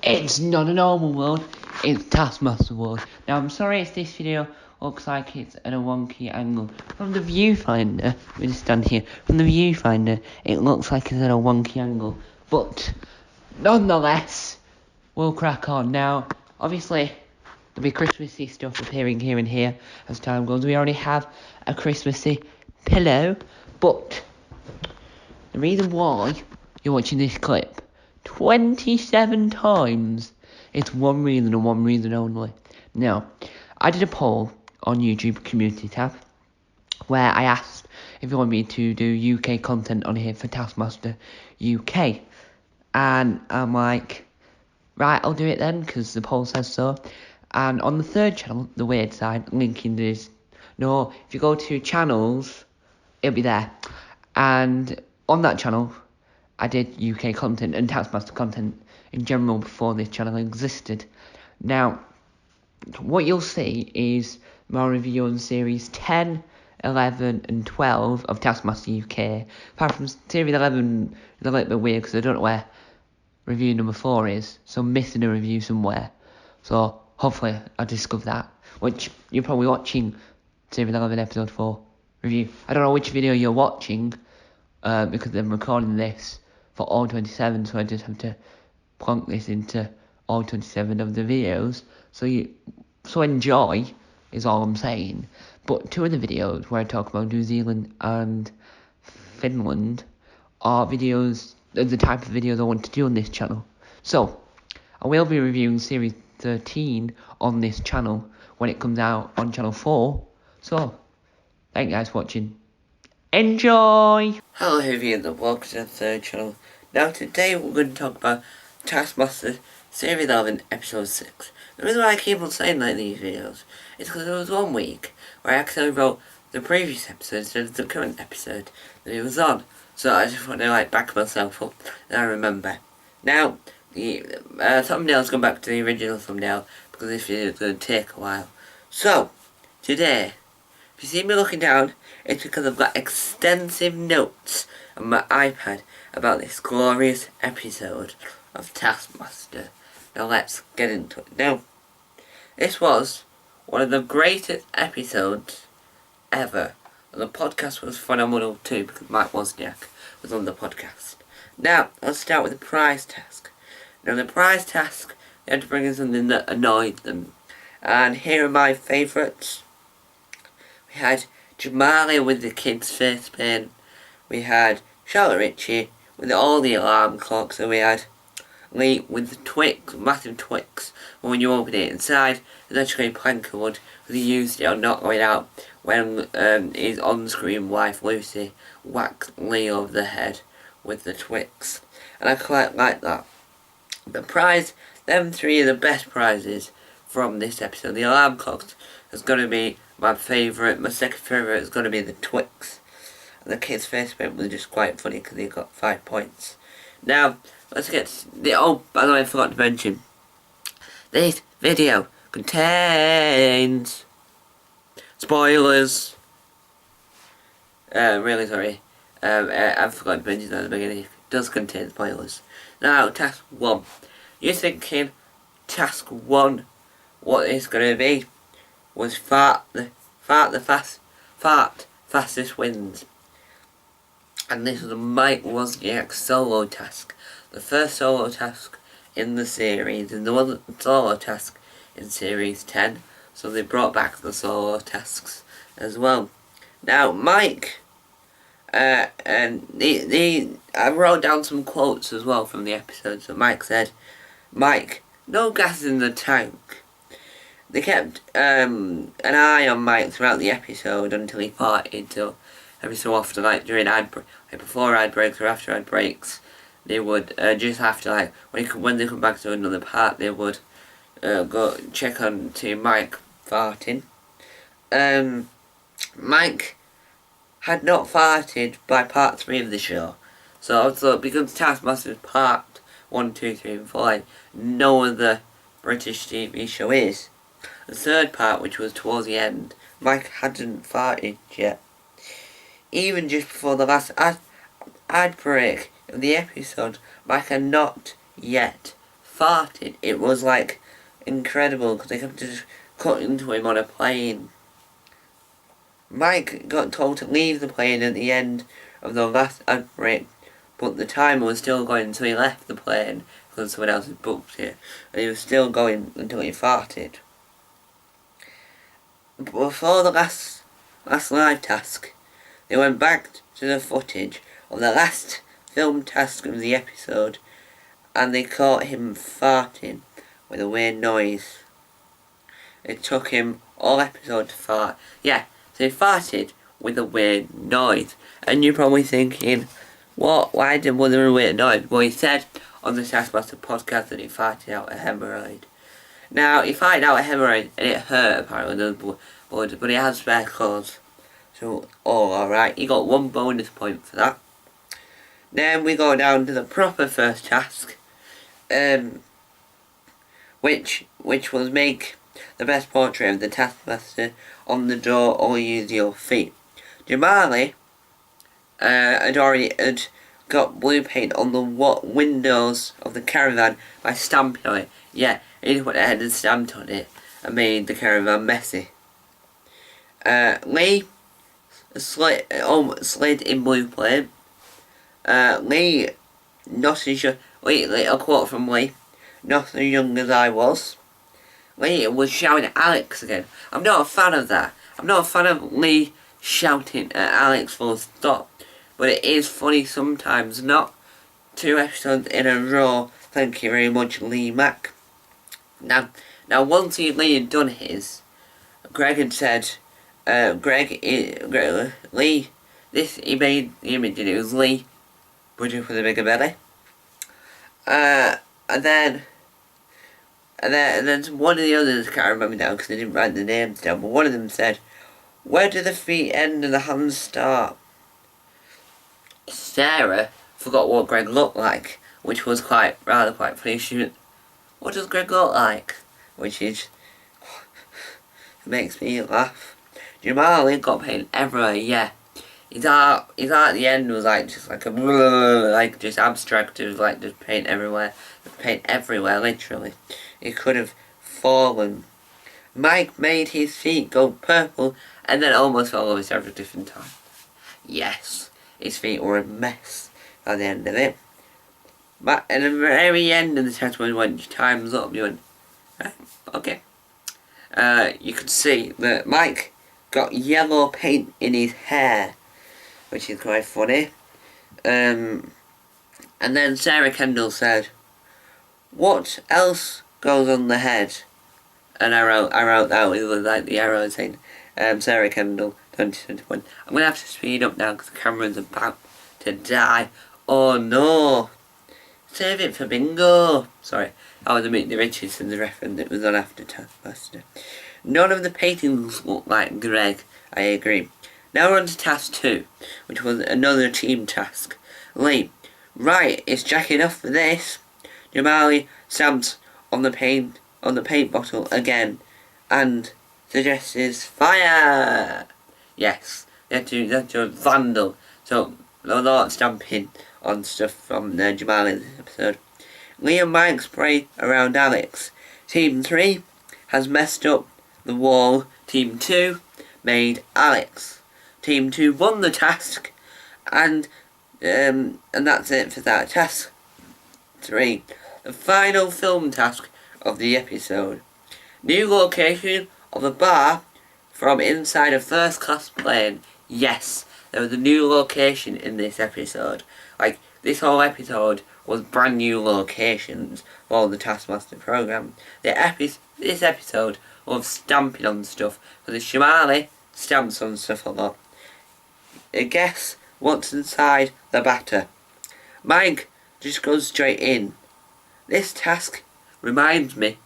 It's not a normal world, it's Taskmaster world. Now I'm sorry if this video looks like it's at a wonky angle. From the viewfinder, we just stand here, from the viewfinder it looks like it's at a wonky angle. But, nonetheless, we'll crack on. Now, obviously, there'll be Christmassy stuff appearing here and here as time goes. We already have a Christmassy pillow, but the reason why you're watching this clip 27 times. It's one reason and one reason only. Now, I did a poll on YouTube community tab where I asked if you want me to do UK content on here for Taskmaster UK. And I'm like, right, I'll do it then, because the poll says so. And on the third channel, the weird side, linking this. No, if you go to channels, it'll be there. And on that channel, I did UK content and Taskmaster content in general before this channel existed. Now, what you'll see is my review on series 10, 11 and 12 of Taskmaster UK. Apart from series 11, it's a little bit weird because I don't know where review number 4 is, so I'm missing a review somewhere. So hopefully I'll discover that, which you're probably watching series 11 episode 4 review. I don't know which video you're watching because I'm recording this for all 27, so I just have to plonk this into all 27 of the videos. So enjoy is all I'm saying. But two of the videos where I talk about New Zealand and Finland are videos, the type of videos I want to do on this channel. So I will be reviewing series 13 on this channel when it comes out on channel 4. So thank you guys for watching. Enjoy! Hello everyone and welcome to the third channel. Now today we're going to talk about Taskmaster Series 11 Episode 6. The reason why I keep on saying that in these videos is because there was one week where I accidentally wrote the previous episode instead of the current episode that it was on. So I just want to back myself up and I remember. Now, the thumbnail's gone back to the original thumbnail because this video is going to take a while. So, today, if you see me looking down, it's because I've got extensive notes on my iPad about this glorious episode of Taskmaster. Now let's get into it. Now, this was one of the greatest episodes ever. And the podcast was phenomenal too because Mike Wozniak was on the podcast. Now, let's start with the prize task. Now the prize task, they had to bring in something that annoyed them. And here are my favourites. We had Jamali with the kids' face paint. We had Charlotte Ritchie with all the alarm clocks. And we had Lee with the Twix, massive Twix. But when you open it inside, there's actually plank of wood. Because he used it on not going out when his on-screen wife Lucy whacked Lee over the head with the Twix. And I quite like that. The prize, them three are the best prizes from this episode. The alarm clocks is going to be my favourite. My second favourite is going to be the Twix. And the kid's face paint was just quite funny because he got 5 points. Now, let's get the... Oh, by the way, I forgot to mention. This video contains spoilers. Really sorry. I forgot to mention that at the beginning. It does contain spoilers. Now, task 1. You're thinking, task 1, what it's going to be was fart fastest wins. And this was a Mike Wozniak solo task. The first solo task in the series, and the one solo task in series 10. So they brought back the solo tasks as well. Now Mike, I wrote down some quotes as well from the episode. So Mike said, "Mike, no gas in the tank." They kept an eye on Mike throughout the episode until he farted. So every so often, like during before ad breaks or after ad breaks, they would just have to when they come back to another part, they would go check on to Mike farting. Mike had not farted by part 3 of the show, so I thought because Taskmaster's part 1, 2, 3 and 4, no other British TV show is. The third part, which was towards the end, Mike hadn't farted yet. Even just before the last ad break of the episode, Mike had not yet farted. It was like incredible because they kept just cutting to him on a plane. Mike got told to leave the plane at the end of the last ad break, but the timer was still going until he left the plane because someone else had booked it, and he was still going until he farted. But before the last live task, they went back to the footage of the last filmed task of the episode, and they caught him farting with a weird noise. It took him all episode to fart. Yeah, so he farted with a weird noise. And you're probably thinking, what? Why was there a weird noise? Well, he said on the Taskmaster podcast that he farted out a hemorrhoid. Now, he farted out a hemorrhoid and it hurt apparently, but he has spare clothes. So, alright, he got 1 bonus point for that. Then we go down to the proper first task, which was make the best portrait of the Taskmaster on the door or use your feet. Jamali had got blue paint on the windows of the caravan by stamping on it. Yeah, he put their head and stamped on it and made the caravan messy. Lee slid in blue paint. Lee, a quote from Lee, not as young as I was. Lee was shouting at Alex again. I'm not a fan of that. I'm not a fan of Lee shouting at Alex full stop. But it is funny sometimes. Not 2 episodes in a row. Thank you very much, Lee Mack. Now once Lee had done his, Greg had said, Lee, he made the image and it was Lee, budget with a bigger belly. And then one of the others, I can't remember now because they didn't write the names down, but one of them said, where do the feet end and the hands start? Sarah forgot what Greg looked like, which was rather quite funny. She went, what does Greg look like? Which is, makes me laugh. Jamali got paint everywhere, yeah. His art at the end was just just abstract, it was just paint everywhere. Paint everywhere, literally. He could have fallen. Mike made his feet go purple and then almost fell over several different times. Yes, his feet were a mess at the end of it. But at the very end of the test when he went, time's up, you went, right, okay. You could see that Mike got yellow paint in his hair, which is quite funny. And then Sarah Kendall said, what else goes on the head? And I wrote that with the arrow saying, Sarah Kendall, 2021. I'm going to have to speed up now because the camera's about to die. Oh no! Save it for bingo! Sorry, that was a Meet the Richardson's reference that was on after Taskmaster. None of the paintings look like Greg, I agree. Now we're on to task 2, which was another team task. Lee, right, it's Jack enough for this. Jamali stamps on the paint bottle again and suggests fire. Yes, that's a vandal. So a lot of stamping on stuff from Jamali's episode. Lee and Mike spray around Alex. Team 3 has messed up the wall. Team 2 made Alex. Team 2 won the task, and that's it for that task 3. The final film task of the episode. New location of a bar from inside a first class plane. Yes, there was a new location in this episode. This whole episode was brand new locations for the Taskmaster program. This episode was stamping on stuff, because Shamali stamps on stuff a lot. Guess what's inside the batter? Mike just goes straight in. This task reminds me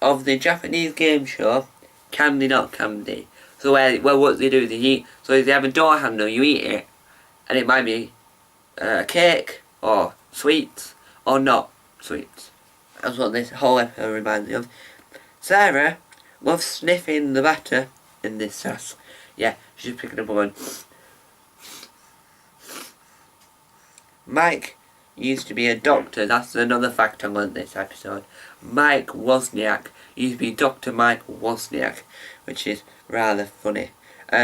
of the Japanese game show Candy Not Candy. So where what they do, they eat. So if they have a door handle, you eat it, and it might be a cake or sweets or not sweets. That's what this whole episode reminds me of. Sarah loves sniffing the batter in this task. Yeah, she's picking up one. Mike used to be a doctor. That's another fact I learned this episode. Mike Wozniak used to be Dr. Mike Wozniak, which is rather funny.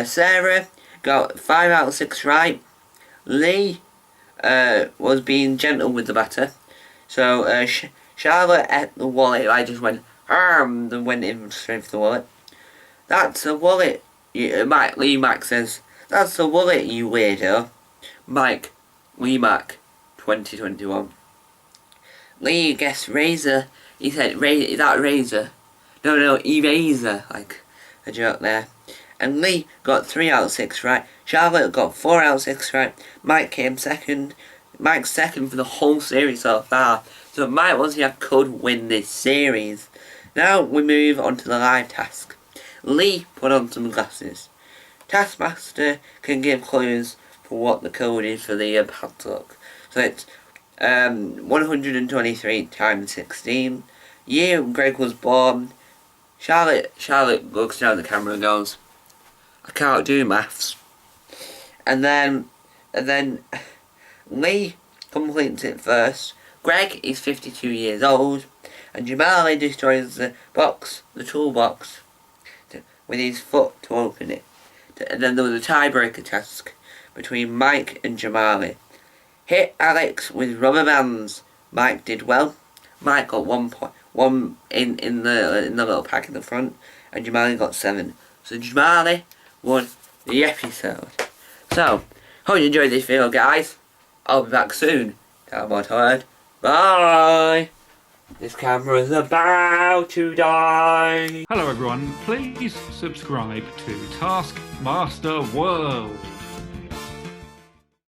Sarah got 5 out of 6 right. Lee was being gentle with the batter. So Charlotte ate the wallet. I just went and went in straight for the wallet. That's a wallet. Lee Mac says, "That's a wallet, you weirdo." Mike, Lee Mac, 2021. Lee guessed razor. He said, "Is that razor?" No, eraser. Like a joke there. And Lee got 3 out of 6 right. Charlotte got 4 out of 6 right. Mike came second. Mike's second for the whole series so far. So Mike Wozniak could win this series. Now we move on to the live task. Lee put on some glasses. Taskmaster can give clues for what the code is for the padlock. So it's 123 times 16. Year Greg was born. Charlotte looks down at the camera and goes, "I can't do maths." And then Lee completes it first. Greg is 52 years old, and Jamali destroys the toolbox, with his foot to open it. And then there was a tiebreaker task between Mike and Jamali. Hit Alex with rubber bands. Mike did well. Mike got 1 in the little pack in the front, and Jamali got 7. So Jamali won the episode. So, hope you enjoyed this video, guys. I'll be back soon. Tell what heard. Bye. This camera is about to die. Hello everyone, please subscribe to Taskmaster World.